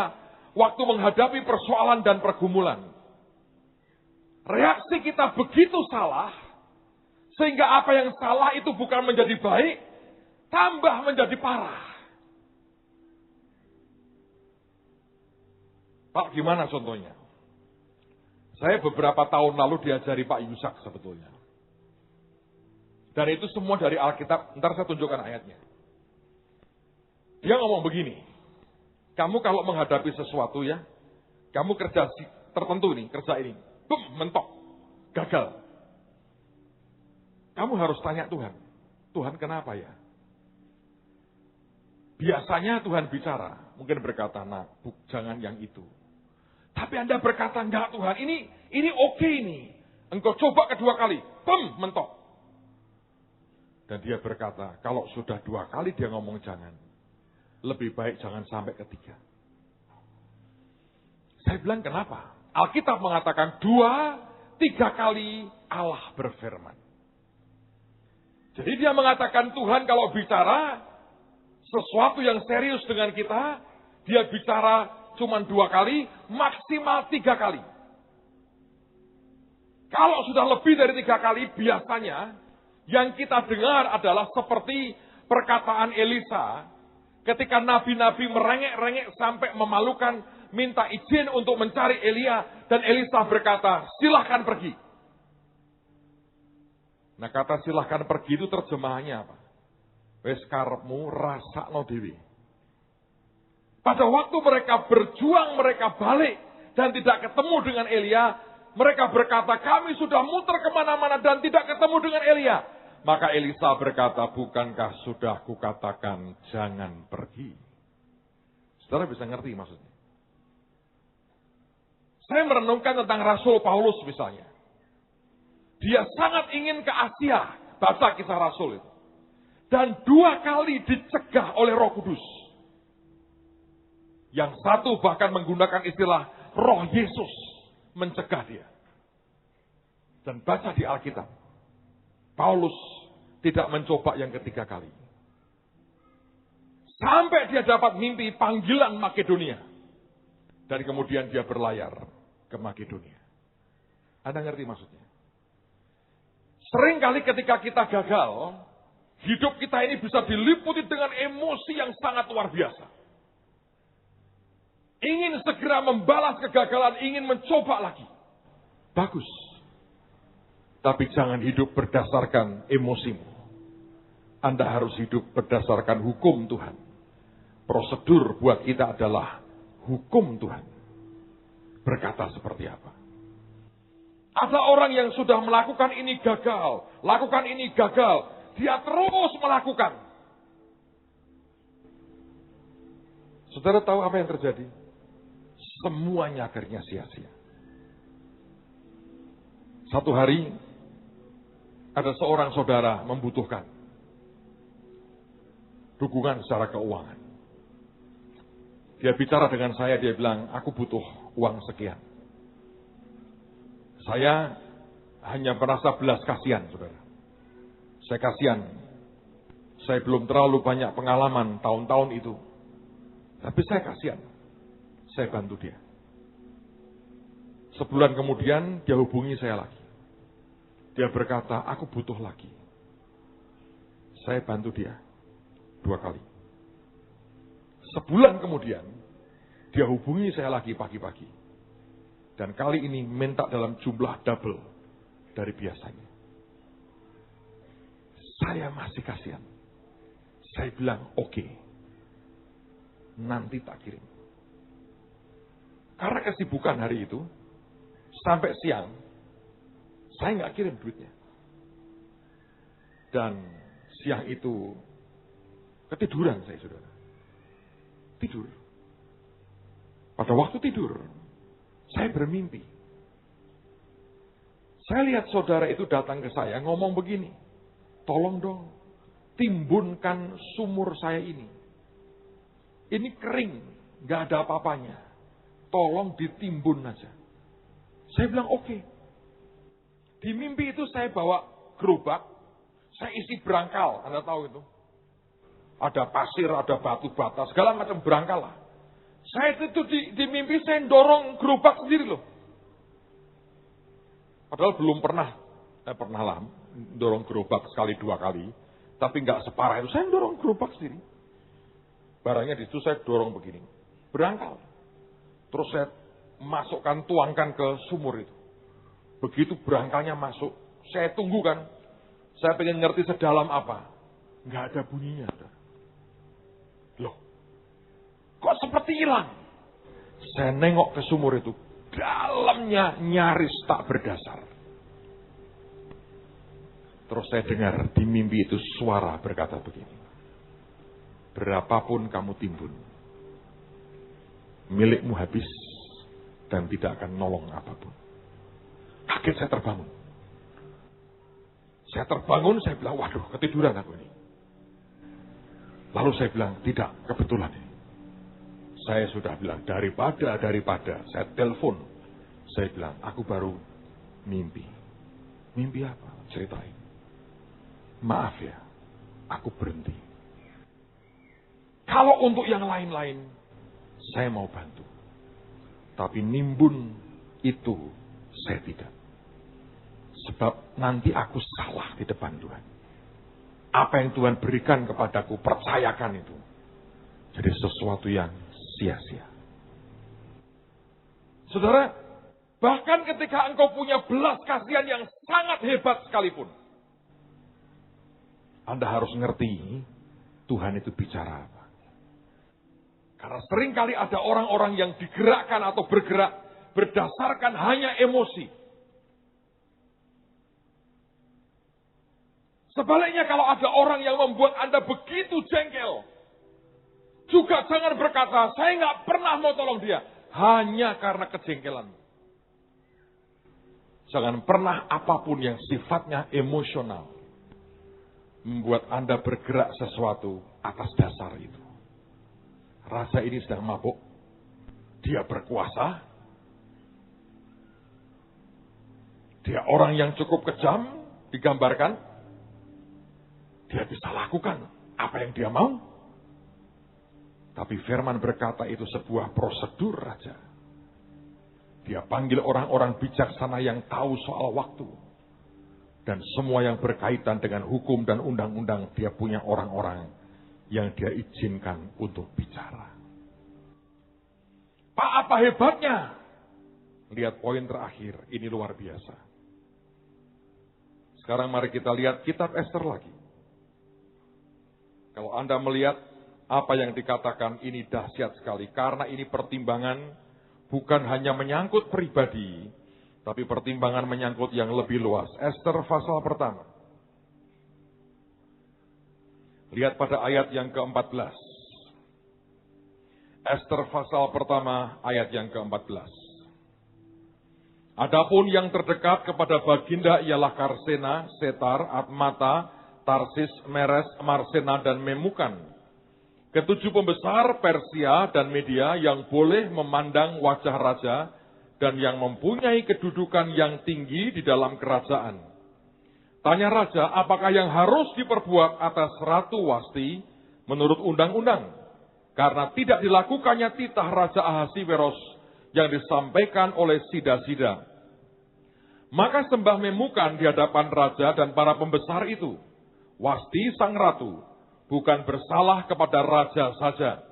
waktu menghadapi persoalan dan pergumulan. Reaksi kita begitu salah, sehingga apa yang salah itu bukan menjadi baik, tambah menjadi parah. Pak, gimana contohnya? Saya beberapa tahun lalu diajari Pak Yusak sebetulnya. Dan itu semua dari Alkitab, ntar saya tunjukkan ayatnya. Dia ngomong begini, kamu kalau menghadapi sesuatu ya, kamu kerja tertentu nih, kerja ini, mentok, gagal. Kamu harus tanya Tuhan, Tuhan kenapa ya? Biasanya Tuhan bicara, mungkin berkata, nah jangan yang itu. Tapi Anda berkata, enggak Tuhan, ini oke nih. Engkau coba kedua kali, mentok. Dan dia berkata, kalau sudah 2 kali dia ngomong jangan, lebih baik jangan sampai ketiga. Saya bilang kenapa? Alkitab mengatakan 2-3 kali Allah berfirman. Jadi dia mengatakan Tuhan kalau bicara sesuatu yang serius dengan kita, dia bicara cuma 2 kali, maksimal 3 kali. Kalau sudah lebih dari 3 kali, biasanya yang kita dengar adalah seperti perkataan Elisa ketika nabi-nabi merengek-rengek sampai memalukan, minta izin untuk mencari Elia, dan Elisa berkata, silahkan pergi. Nah kata silahkan pergi itu terjemahannya apa? Wes karepmu rasakno dhewe. Pada waktu mereka berjuang, mereka balik dan tidak ketemu dengan Elia, mereka berkata, kami sudah muter kemana-mana dan tidak ketemu dengan Elia. Maka Elisa berkata, bukankah sudah kukatakan jangan pergi? Saudara bisa ngerti maksudnya? Saya merenungkan tentang Rasul Paulus misalnya. Dia sangat ingin ke Asia, baca Kisah Rasul itu. Dan 2 kali dicegah oleh Roh Kudus. Yang satu bahkan menggunakan istilah Roh Yesus mencegah dia. Dan baca di Alkitab, Paulus tidak mencoba yang ketiga kali. Sampai dia dapat mimpi panggilan Makedonia. Dan kemudian dia berlayar ke Makedonia. Anda ngerti maksudnya? Seringkali ketika kita gagal, hidup kita ini bisa diliputi dengan emosi yang sangat luar biasa. Ingin segera membalas kegagalan, ingin mencoba lagi. Bagus. Tapi jangan hidup berdasarkan emosimu. Anda harus hidup berdasarkan hukum Tuhan. Prosedur buat kita adalah hukum Tuhan. Berkata seperti apa? Ada orang yang sudah melakukan ini gagal, lakukan ini gagal. Dia terus melakukan. Saudara tahu apa yang terjadi? Semuanya akhirnya sia-sia. Satu hari, ada seorang saudara membutuhkan dukungan secara keuangan. Dia bicara dengan saya, dia bilang, aku butuh uang sekian. Saya hanya merasa belas kasihan, saudara. Saya kasihan. Saya belum terlalu banyak pengalaman tahun-tahun itu. Tapi saya kasihan. Saya bantu dia. Sebulan kemudian dia hubungi saya lagi. Dia berkata, aku butuh lagi. Saya bantu dia 2 kali. Sebulan kemudian dia hubungi saya lagi pagi-pagi. Dan kali ini minta dalam jumlah double dari biasanya. Saya masih kasihan. Saya bilang, oke. Nanti tak kirim. Karena kesibukan hari itu, sampai siang, saya nggak kirim duitnya. Dan siang itu, ketiduran saya, saudara. Tidur. Pada waktu tidur, saya bermimpi. Saya lihat saudara itu datang ke saya, ngomong begini. Tolong dong, timbunkan sumur saya ini. Ini kering, nggak ada apa-apanya. Tolong ditimbun aja. Saya bilang oke. Di mimpi itu saya bawa gerobak, saya isi berangkal, Anda tahu itu. Ada pasir, ada batu bata, segala macam berangkal lah. Saya itu di mimpi saya dorong gerobak sendiri loh. Padahal belum pernah lah dorong gerobak sekali 2 kali, tapi nggak separah itu. Saya dorong gerobak sendiri. Barangnya di situ saya dorong begini, berangkal. Terus saya masukkan, tuangkan ke sumur itu. Begitu berangkalnya masuk, saya tunggu kan. Saya pengen ngerti sedalam apa. Nggak ada bunyinya. Loh, kok seperti hilang? Saya nengok ke sumur itu. Dalamnya nyaris tak berdasar. Terus saya dengar di mimpi itu suara berkata begini. Berapapun kamu timbun, milikmu habis dan tidak akan nolong apapun. Kaget saya terbangun. Saya terbangun, saya bilang, waduh, ketiduran aku ini. Lalu saya bilang, tidak, kebetulan ini. Saya sudah bilang, daripada, saya telepon. Saya bilang, aku baru mimpi. Mimpi apa? Ceritain. Maaf ya, aku berhenti. Kalau untuk yang lain-lain, saya mau bantu. Tapi nimbun itu saya tidak. Sebab nanti aku salah di depan Tuhan. Apa yang Tuhan berikan kepadaku, percayakan itu. Jadi sesuatu yang sia-sia. Saudara, bahkan ketika engkau punya belas kasihan yang sangat hebat sekalipun, Anda harus ngerti Tuhan itu bicara apa. Karena seringkali ada orang-orang yang digerakkan atau bergerak berdasarkan hanya emosi. Sebaliknya kalau ada orang yang membuat Anda begitu jengkel, juga jangan berkata, saya nggak pernah mau tolong dia. Hanya karena kejengkelan. Jangan pernah apapun yang sifatnya emosional membuat Anda bergerak sesuatu atas dasar itu. Raja ini sedang mabuk, dia berkuasa, dia orang yang cukup kejam, digambarkan, dia bisa lakukan apa yang dia mau. Tapi firman berkata itu sebuah prosedur raja. Dia panggil orang-orang bijaksana yang tahu soal waktu. Dan semua yang berkaitan dengan hukum dan undang-undang, dia punya orang-orang yang dia izinkan untuk bicara. Pak, apa hebatnya? Lihat poin terakhir, ini luar biasa. Sekarang mari kita lihat kitab Ester lagi. Kalau Anda melihat apa yang dikatakan, ini dahsyat sekali. Karena ini pertimbangan bukan hanya menyangkut pribadi, tapi pertimbangan menyangkut yang lebih luas. Ester pasal pertama. Lihat pada ayat yang ke-14. Ester pasal pertama ayat yang ke-14. Adapun yang terdekat kepada baginda ialah Karsena, Setar, Admata, Tarsis, Meres, Marsena, dan Memukan. Ketujuh pembesar Persia dan Media yang boleh memandang wajah raja dan yang mempunyai kedudukan yang tinggi di dalam kerajaan. Tanya raja, apakah yang harus diperbuat atas Ratu Wasti menurut undang-undang? Karena tidak dilakukannya titah Raja Ahasiweros yang disampaikan oleh Sida-Sida. Maka sembah Memukan di hadapan raja dan para pembesar itu. Wasti sang ratu bukan bersalah kepada raja saja,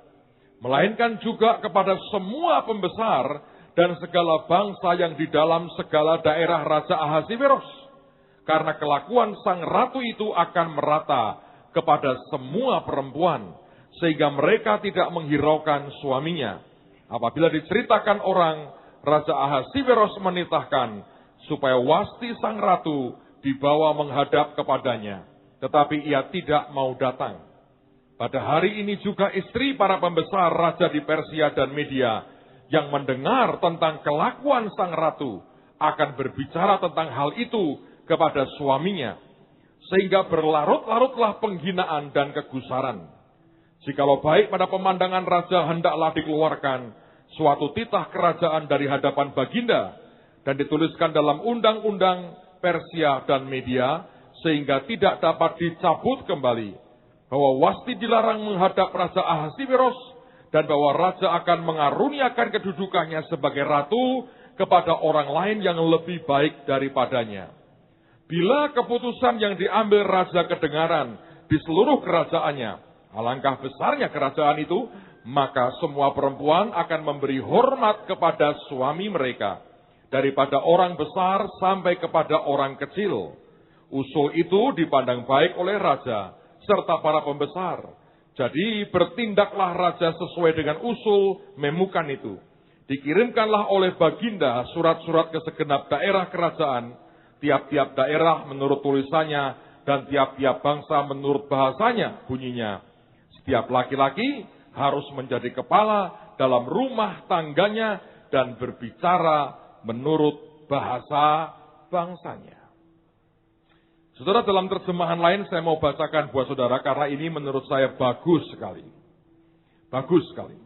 melainkan juga kepada semua pembesar dan segala bangsa yang di dalam segala daerah Raja Ahasiweros. Karena kelakuan sang ratu itu akan merata kepada semua perempuan, sehingga mereka tidak menghiraukan suaminya. Apabila diceritakan orang, Raja Ahasiweros menitahkan supaya Wasti sang ratu dibawa menghadap kepadanya. Tetapi ia tidak mau datang. Pada hari ini juga istri para pembesar raja di Persia dan Media yang mendengar tentang kelakuan sang ratu akan berbicara tentang hal itu kepada suaminya. Sehingga berlarut-larutlah penghinaan dan kegusaran. Jikalau baik pada pemandangan raja hendaklah dikeluarkan suatu titah kerajaan dari hadapan baginda dan dituliskan dalam undang-undang Persia dan Media sehingga tidak dapat dicabut kembali. Bahwa Wasti dilarang menghadap Raja Ahasiweros dan bahwa raja akan mengaruniakan kedudukannya sebagai ratu kepada orang lain yang lebih baik daripadanya. Bila keputusan yang diambil raja kedengaran di seluruh kerajaannya, alangkah besarnya kerajaan itu, maka semua perempuan akan memberi hormat kepada suami mereka, daripada orang besar sampai kepada orang kecil. Usul itu dipandang baik oleh raja serta para pembesar. Jadi bertindaklah raja sesuai dengan usul Memukan itu. Dikirimkanlah oleh baginda surat-surat ke segenap daerah kerajaan, tiap-tiap daerah menurut tulisannya dan tiap-tiap bangsa menurut bahasanya bunyinya. Setiap laki-laki harus menjadi kepala dalam rumah tangganya dan berbicara menurut bahasa bangsanya. Saudara, dalam terjemahan lain saya mau bacakan buat saudara karena ini menurut saya bagus sekali. Bagus sekali.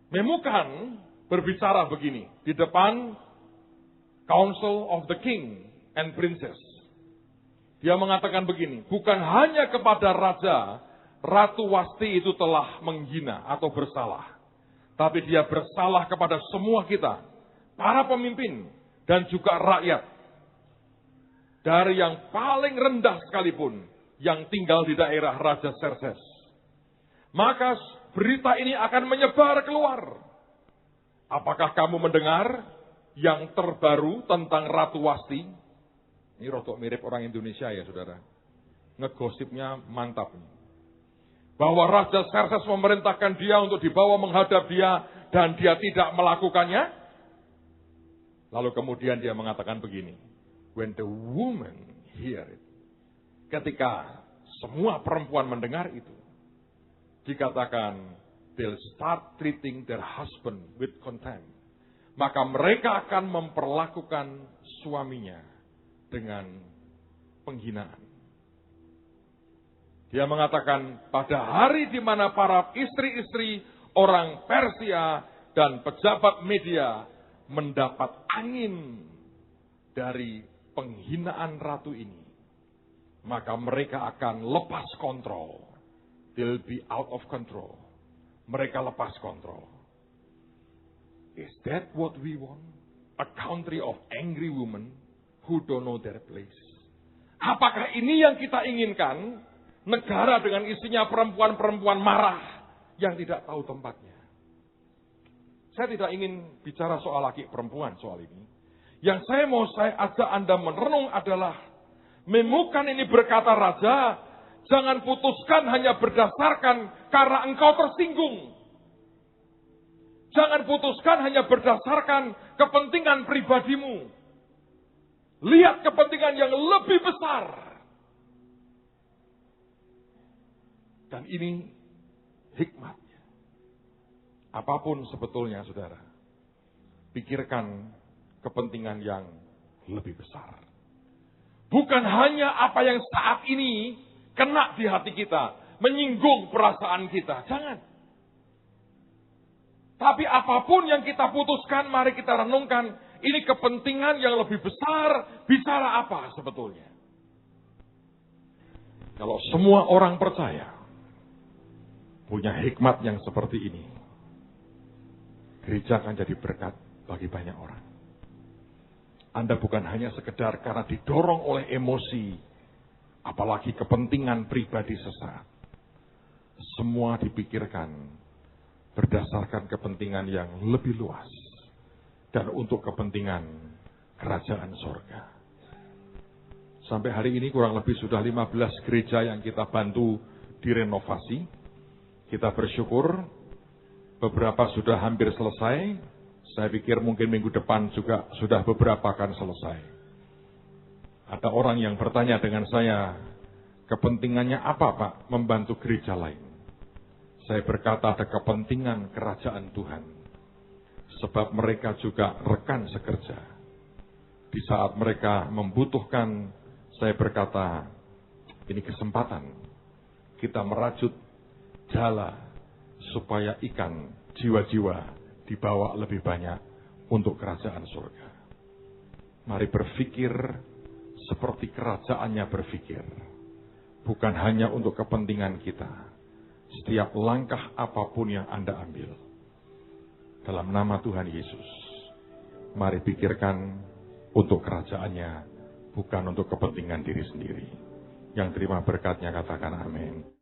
Memukan berbicara begini di depan Council of the King and Princess. Dia mengatakan begini, bukan hanya kepada raja, Ratu Wasti itu telah menghina atau bersalah. Tapi dia bersalah kepada semua kita, para pemimpin, dan juga rakyat. Dari yang paling rendah sekalipun, yang tinggal di daerah Raja Xerxes. Maka berita ini akan menyebar keluar. Apakah kamu mendengar yang terbaru tentang Ratu Wasti? Ini rotok mirip orang Indonesia ya saudara. Ngegosipnya mantap. Bahwa Raja Xerxes memerintahkan dia untuk dibawa menghadap dia dan dia tidak melakukannya. Lalu kemudian dia mengatakan begini. When the woman hear it. Ketika semua perempuan mendengar itu. Dikatakan, they'll start treating their husband with contempt. maka mereka akan memperlakukan suaminya dengan penghinaan. Dia mengatakan, pada hari di mana para istri-istri orang Persia dan pejabat media mendapat angin dari penghinaan ratu ini, maka mereka akan lepas kontrol. They'll be out of control. Mereka lepas kontrol. Is that what we want? A country of angry women who don't know their place. Apakah ini yang kita inginkan? Negara dengan isinya perempuan-perempuan marah yang tidak tahu tempatnya. Saya tidak ingin bicara soal laki perempuan soal ini. Yang saya ajak Anda merenung adalah, memukan ini berkata raja, jangan putuskan hanya berdasarkan karena engkau tersinggung. Jangan putuskan hanya berdasarkan kepentingan pribadimu. Lihat kepentingan yang lebih besar. Dan ini hikmatnya. Apapun sebetulnya, saudara, pikirkan kepentingan yang lebih besar. Bukan hanya apa yang saat ini kena di hati kita, menyinggung perasaan kita. Jangan. Tapi apapun yang kita putuskan, mari kita renungkan, ini kepentingan yang lebih besar, bicara apa sebetulnya. Kalau semua orang percaya, punya hikmat yang seperti ini, gereja akan jadi berkat bagi banyak orang. Anda bukan hanya sekedar karena didorong oleh emosi, apalagi kepentingan pribadi sesaat. Semua dipikirkan berdasarkan kepentingan yang lebih luas dan untuk kepentingan kerajaan sorga. Sampai hari ini kurang lebih sudah 15 gereja yang kita bantu direnovasi. Kita bersyukur beberapa sudah hampir selesai. Saya pikir mungkin minggu depan juga sudah beberapa akan selesai. Ada orang yang bertanya dengan saya, kepentingannya apa Pak membantu gereja lain? Saya berkata ada kepentingan kerajaan Tuhan. Sebab mereka juga rekan sekerja. Di saat mereka membutuhkan, saya berkata, ini kesempatan kita merajut jala supaya ikan jiwa-jiwa dibawa lebih banyak untuk kerajaan surga. Mari berpikir seperti kerajaannya berpikir. Bukan hanya untuk kepentingan kita. Setiap langkah apapun yang Anda ambil. Dalam nama Tuhan Yesus. Mari pikirkan untuk kerajaannya. Bukan untuk kepentingan diri sendiri. Yang terima berkatnya katakan amin.